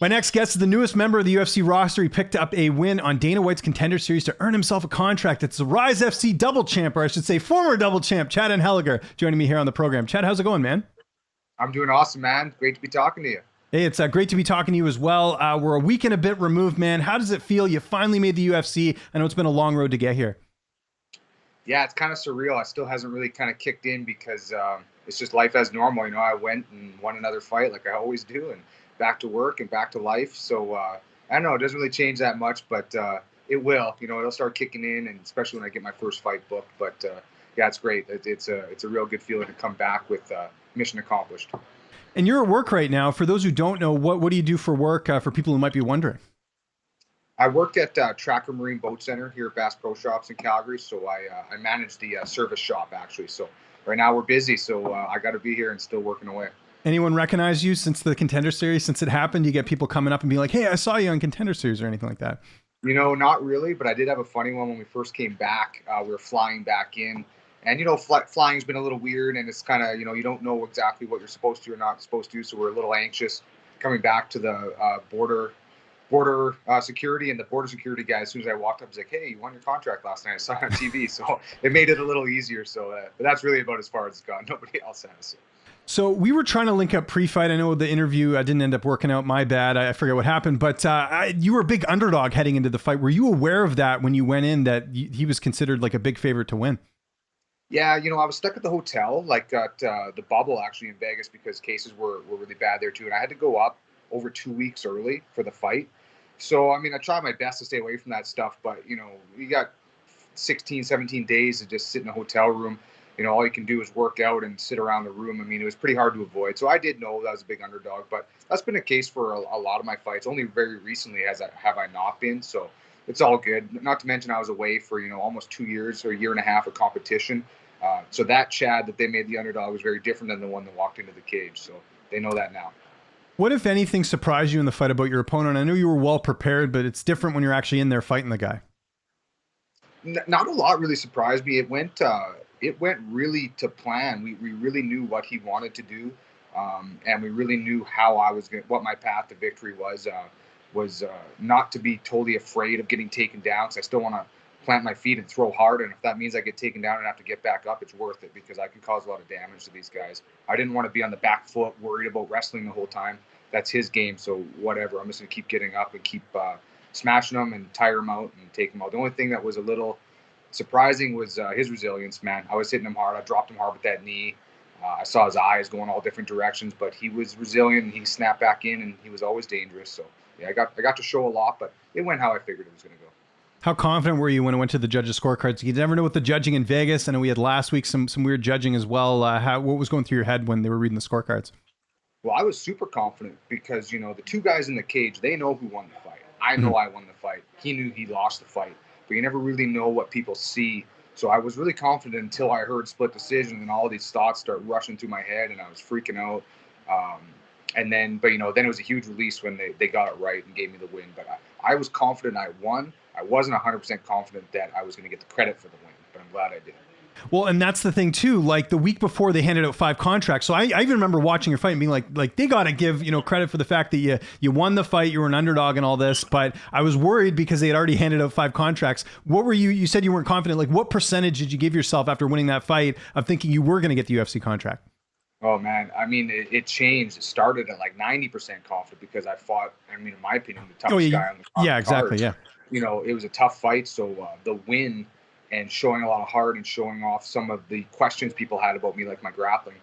My next guest is the newest member of the UFC roster. He picked up a win on Dana White's Contender Series to earn himself a contract. It's the Rise FC double champ, or I should say former double champ, Chad Anheliger, joining me here on the program. Chad, how's it going, man? I'm doing awesome, man. Great to be talking to you. Hey, it's great to be talking to you as well. We're a week and a bit removed, man. How does it feel? You finally made the UFC. I know it's been a long road to get here. Yeah, it's kind of surreal. It still hasn't really kind of kicked in because it's just life as normal. You know, I went and won another fight like I always do, and back to work and back to life. So I don't know. It doesn't really change that much, but it will. You know, it'll start kicking in, and especially when I get my first fight booked. But yeah, it's great. It's a real good feeling to come back with mission accomplished. And you're at work right now. For those who don't know, what do you do for work? For people who might be wondering. I work at Tracker Marine Boat Center here at Bass Pro Shops in Calgary. So I manage the service shop, actually. So right now we're busy. So I got to be here and still working away. Anyone recognize you since the Contender Series? Since it happened, you get people coming up and be like, hey, I saw you on Contender Series or anything like that? You know, not really. But I did have a funny one when we first came back. We were flying back in. And, you know, flying's been a little weird. And it's kind of, you know, you don't know exactly what you're supposed to or not supposed to. So we're a little anxious coming back to the border security, and the border security guy, as soon as I walked up, was like, hey, you won your contract last night. I saw it on TV. So it made it a little easier. So but that's really about as far as it's gone. Nobody else has. So we were trying to link up pre-fight. I know the interview didn't end up working out. My bad. I forget what happened. But you were a big underdog heading into the fight. Were you aware of that when you went in, that he was considered like a big favorite to win? Yeah, you know, I was stuck at the hotel, like at the bubble actually in Vegas, because cases were really bad there too. And I had to go up over 2 weeks early for the fight. So, I mean, I tried my best to stay away from that stuff, but, you know, you got 16, 17 days to just sit in a hotel room. You know, all you can do is work out and sit around the room. I mean, it was pretty hard to avoid. So I did know that I was a big underdog, but that's been the case for a lot of my fights. Only very recently have I not been. So it's all good. Not to mention I was away for, you know, almost 2 years or a year and a half of competition. So that Chad that they made the underdog was very different than the one that walked into the cage. So they know that now. What, if anything, surprised you in the fight about your opponent? I know you were well prepared, but it's different when you're actually in there fighting the guy. Not a lot really surprised me. It went really to plan. We really knew what he wanted to do, and we really knew how what my path to victory was not to be totally afraid of getting taken down, because I still want to plant my feet and throw hard. And if that means I get taken down and have to get back up, it's worth it, because I can cause a lot of damage to these guys. I didn't want to be on the back foot worried about wrestling the whole time. That's his game. So whatever, I'm just going to keep getting up and keep smashing them and tire them out and take them out. The only thing that was a little surprising was his resilience, man. I was hitting him hard. I dropped him hard with that knee. I saw his eyes going all different directions, but he was resilient and he snapped back in, and he was always dangerous. So yeah, I got to show a lot, but it went how I figured it was going to go. How confident were you when it went to the judges' scorecards? You never know with the judging in Vegas. I know we had last week some weird judging as well. What was going through your head when they were reading the scorecards? Well, I was super confident because, you know, the two guys in the cage, they know who won the fight. I know I won the fight. He knew he lost the fight, but you never really know what people see. So I was really confident until I heard split decision, and all these thoughts start rushing through my head, and I was freaking out. But you know, then it was a huge release when they got it right and gave me the win. But I was confident I won. I wasn't 100% confident that I was going to get the credit for the win, but I'm glad I did. Well, and that's the thing too. Like the week before, they handed out 5 contracts. So I even remember watching your fight and being like they got to give, you know, credit for the fact that you won the fight, you were an underdog and all this. But I was worried because they had already handed out 5 contracts. What were you said you weren't confident. Like what percentage did you give yourself after winning that fight of thinking you were going to get the UFC contract? Oh man, I mean, it changed. It started at like 90% confident because I fought, I mean, in my opinion, the toughest guy on the yeah, exactly, cards. yeah. You know, it was a tough fight. So the win and showing a lot of heart and showing off some of the questions people had about me, like my grappling.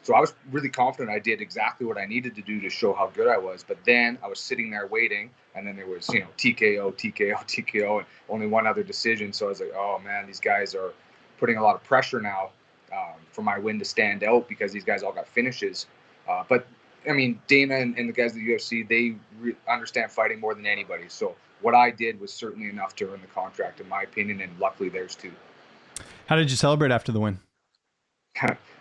So I was really confident I did exactly what I needed to do to show how good I was. But then I was sitting there waiting, and then there was, you know, TKO, TKO, TKO, and only one other decision. So I was like, oh man, these guys are putting a lot of pressure now for my win to stand out, because these guys all got finishes. But I mean, Dana and the guys at the UFC, they understand fighting more than anybody. So what I did was certainly enough to earn the contract, in my opinion, and luckily theirs too. How did you celebrate after the win?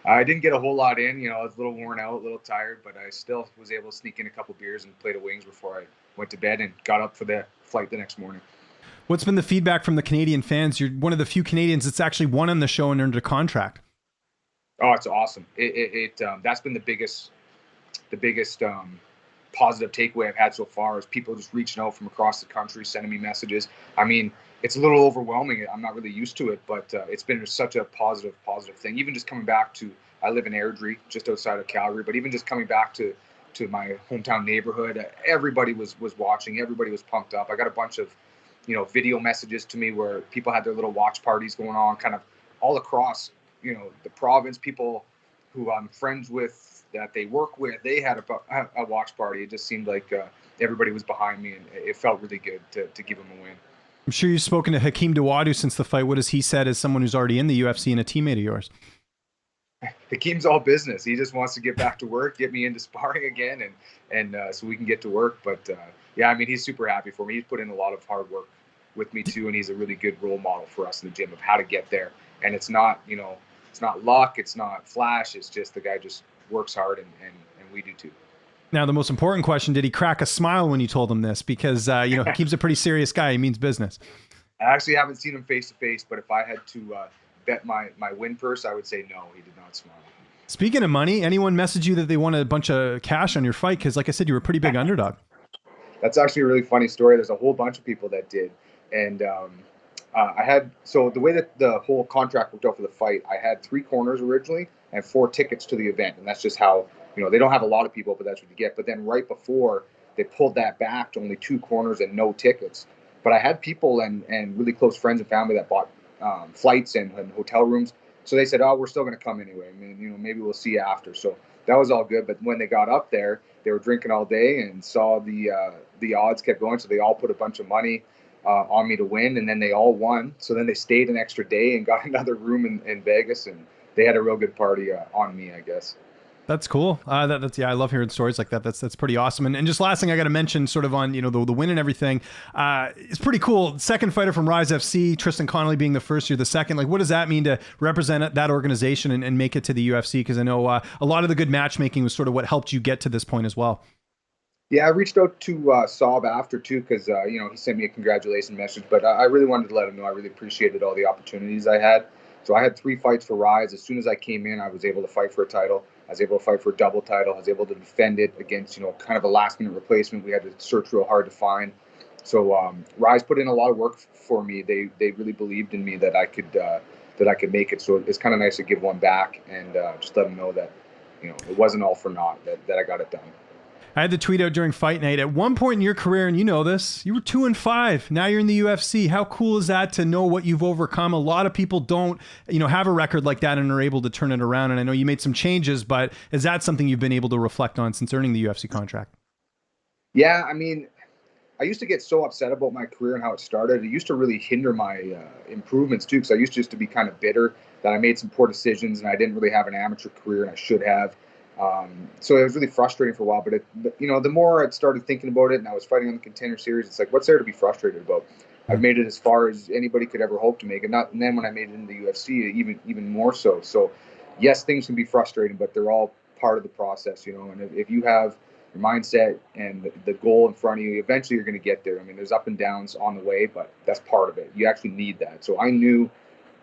I didn't get a whole lot in. You know, I was a little worn out, a little tired, but I still was able to sneak in a couple beers and plate of wings before I went to bed and got up for the flight the next morning. What's been the feedback from the Canadian fans? You're one of the few Canadians that's actually won on the show and earned a contract. Oh, it's awesome. That's been the biggest positive takeaway I've had so far is people just reaching out from across the country, sending me messages. I mean, it's a little overwhelming. I'm not really used to it, but it's been such a positive thing. Even just coming back to, I live in Airdrie, just outside of Calgary, but even just coming back to my hometown neighborhood, everybody was watching. Everybody was pumped up. I got a bunch of, video messages to me where people had their little watch parties going on, kind of all across, the province. People who I'm friends with, that they work with, they had a watch party. It just seemed like everybody was behind me, and it felt really good to give them a win. I'm sure you've spoken to Hakeem Dawodu since the fight. What has he said as someone who's already in the UFC and a teammate of yours? Hakeem's all business. He just wants to get back to work, get me into sparring again, and so we can get to work. But yeah, I mean, he's super happy for me. He's put in a lot of hard work with me too, and he's a really good role model for us in the gym of how to get there. And it's not, it's not luck, it's not flash. It's just the guy just works hard, and we do too. Now, the most important question, did he crack a smile when you told him this? Because, Hakeem's a pretty serious guy. He means business. I actually haven't seen him face to face, but if I had to bet my win purse, I would say no, he did not smile. Speaking of money, anyone message you that they wanted a bunch of cash on your fight? Because like I said, you were a pretty big underdog. That's actually a really funny story. There's a whole bunch of people that did. And so the way that the whole contract worked out for the fight, I had 3 corners originally and 4 tickets to the event. And that's just how, they don't have a lot of people, but that's what you get. But then right before, they pulled that back to only 2 corners and no tickets. But I had people and really close friends and family that bought flights and hotel rooms. So they said, oh, we're still going to come anyway. I mean, maybe we'll see you after. So that was all good. But when they got up there, they were drinking all day and saw the odds kept going. So they all put a bunch of money on me to win, and then they all won. So then they stayed an extra day and got another room in Vegas, and they had a real good party on me, I guess. That's cool. That's I love hearing stories like that. That's pretty awesome. And just last thing I got to mention, sort of on the win and everything, it's pretty cool. Second fighter from Rise FC, Tristan Connolly being the first, you're the second. Like, what does that mean to represent that organization and make it to the UFC? Because I know a lot of the good matchmaking was sort of what helped you get to this point as well. Yeah, I reached out to Saab after too, because he sent me a congratulations message. But I really wanted to let him know I really appreciated all the opportunities I had. So I had 3 fights for Rise. As soon as I came in, I was able to fight for a title. I was able to fight for a double title. I was able to defend it against, kind of a last-minute replacement we had to search real hard to find. So Rise put in a lot of work for me. They really believed in me that I could make it. So it's kind of nice to give one back and just let them know that it wasn't all for naught, that I got it done. I had the tweet out during fight night. At one point in your career, and you know this, you were 2-5. Now you're in the UFC. How cool is that to know what you've overcome? A lot of people don't, have a record like that and are able to turn it around. And I know you made some changes, but is that something you've been able to reflect on since earning the UFC contract? Yeah, I mean, I used to get so upset about my career and how it started. It used to really hinder my improvements too, because I used just to be kind of bitter that I made some poor decisions and I didn't really have an amateur career, and I should have. So it was really frustrating for a while, but the more I started thinking about it and I was fighting on the Contender Series, it's like, what's there to be frustrated about? I've made it as far as anybody could ever hope to make it. And then when I made it into the UFC, even more so. So yes, things can be frustrating, but they're all part of the process, and if you have your mindset and the goal in front of you, eventually you're going to get there. I mean, there's up and downs on the way, but that's part of it. You actually need that. So I knew,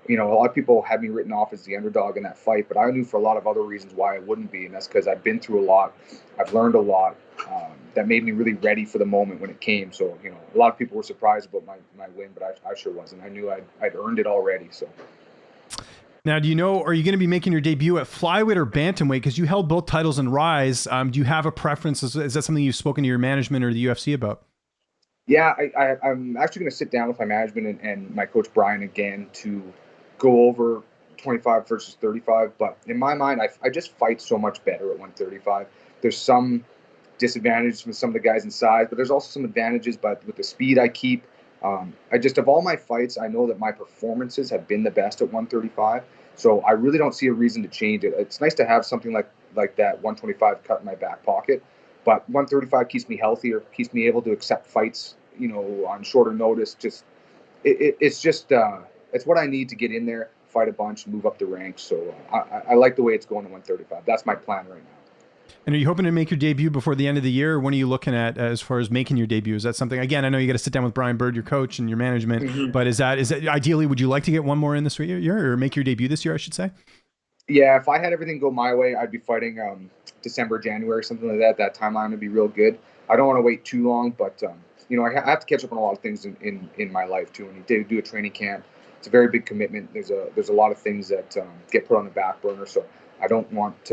a lot of people had me written off as the underdog in that fight, but I knew for a lot of other reasons why I wouldn't be, and that's because I've been through a lot. I've learned a lot that made me really ready for the moment when it came. So, a lot of people were surprised about my win, but I sure wasn't. I knew I'd earned it already. So. Now, are you going to be making your debut at flyweight or bantamweight? Because you held both titles in Rise. Do you have a preference? Is that something you've spoken to your management or the UFC about? Yeah, I'm actually going to sit down with my management and my coach Brian again to go over 25 versus 35. But in my mind, I just fight so much better at 135. There's some disadvantages with some of the guys in size, but there's also some advantages. But with the speed I keep, of all my fights, I know that my performances have been the best at 135. So I really don't see a reason to change it. It's nice to have something like that 125 cut in my back pocket, but 135 keeps me healthier, keeps me able to accept fights, on shorter notice. It's what I need to get in there, fight a bunch, move up the ranks. So I like the way it's going to 135. That's my plan right now. And are you hoping to make your debut before the end of the year? Or when are you looking at as far as making your debut? Is that something, again, I know you got to sit down with Brian Bird, your coach, and your management, but is that ideally, would you like to get one more in this year or make your debut this year, I should say? Yeah, if I had everything go my way, I'd be fighting December, January, something like that. That timeline would be real good. I don't want to wait too long, but I have to catch up on a lot of things in my life too. When you do a training camp, it's a very big commitment. There's a lot of things that get put on the back burner. So I don't want.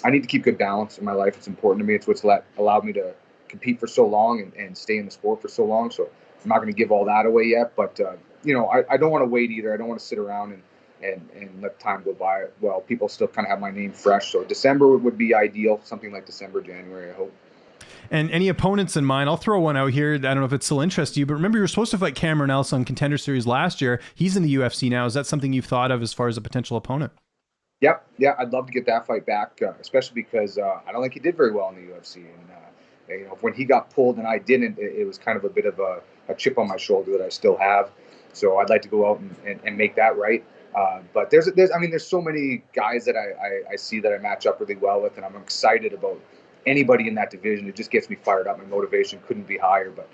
I need to keep good balance in my life. It's important to me. It's what's allowed me to compete for so long and stay in the sport for so long. So I'm not going to give all that away yet, but I don't want to wait either. I don't want to sit around and let time go by. Well, people still kind of have my name fresh. So December would be ideal, something like December, January, I hope. And any opponents in mind, I'll throw one out here. I don't know if it still interests you, but remember you were supposed to fight Cameron Else on Contender Series last year. He's in the UFC now. Is that something you've thought of as far as a potential opponent? Yep, yeah, I'd love to get that fight back, especially because I don't think he did very well in the UFC. And when he got pulled and I didn't, it was kind of a bit of a chip on my shoulder that I still have. So I'd like to go out and make that right. But there's so many guys that I see that I match up really well with, and I'm excited about anybody in that division. It just gets me fired up. My motivation couldn't be higher. But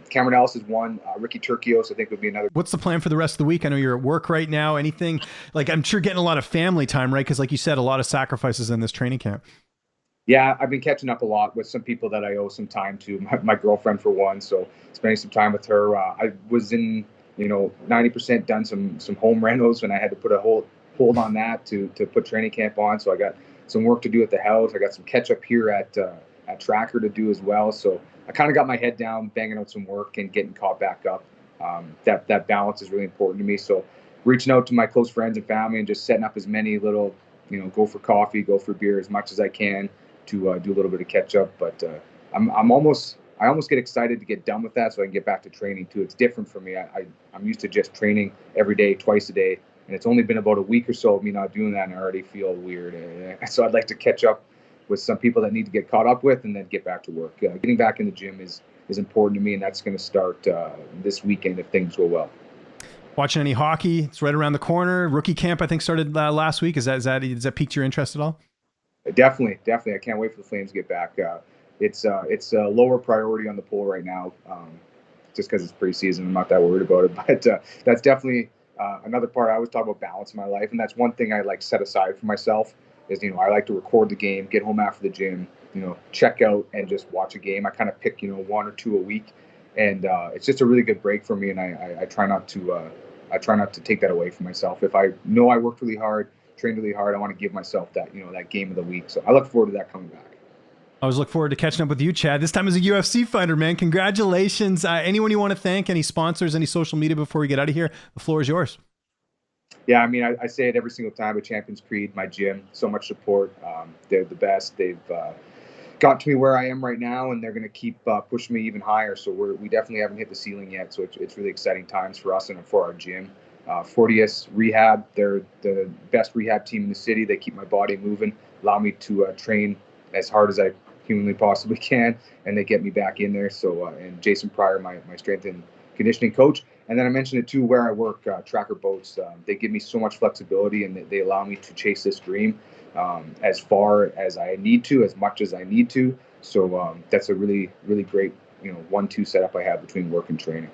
Cameron Ellis is one. Ricky Turcios, I think, would be another. What's the plan for the rest of the week? I know you're at work right now. Anything like I'm sure getting a lot of family time, right? Because like you said, a lot of sacrifices in this training camp. Yeah, I've been catching up a lot with some people that I owe some time to. My girlfriend, for one, so spending some time with her. I was in 90% done some home renos, and I had to put a hold on that to put training camp on. So I got some work to do at the house. I got some catch up here at Tracker to do as well. So I kind of got my head down, banging out some work and getting caught back up. That balance is really important to me. So reaching out to my close friends and family and just setting up as many little, go for coffee, go for beer as much as I can to do a little bit of catch up. But I almost get excited to get done with that so I can get back to training too. It's different for me. I'm used to just training every day, twice a day, and it's only been about a week or so of me not doing that, and I already feel weird. So I'd like to catch up with some people that need to get caught up with, and then get back to work. Getting back in the gym is important to me, and that's going to start this weekend if things go well. Watching any hockey? It's right around the corner. Rookie camp, I think, started last week. Does that piqued your interest at all? Definitely. I can't wait for the Flames to get back. It's a lower priority on the poll right now, just because it's preseason. I'm not that worried about it, but that's definitely another part. I always talk about balance in my life, and that's one thing I like set aside for myself. Is I like to record the game, get home after the gym, check out and just watch a game. I kind of pick one or two a week, and it's just a really good break for me. And I try not to take that away from myself. If I know I worked really hard, trained really hard, I want to give myself that that game of the week. So I look forward to that coming back. I always look forward to catching up with you, Chad. This time as a UFC fighter, man. Congratulations. Anyone you want to thank, any sponsors, any social media before we get out of here? The floor is yours. Yeah, I say it every single time. At Champions Creed, my gym, so much support. They're the best. They've got to me where I am right now, and they're going to keep pushing me even higher. So we definitely haven't hit the ceiling yet. So it's really exciting times for us and for our gym. Fortius Rehab, they're the best rehab team in the city. They keep my body moving, allow me to train as hard as I humanly possibly can, and they get me back in there. So and Jason Pryor, my strength and conditioning coach. And then I mentioned it too, where I work, Tracker Boats. They give me so much flexibility, and they allow me to chase this dream as far as I need to, as much as I need to. So that's a really, really great 1-2 setup I have between work and training.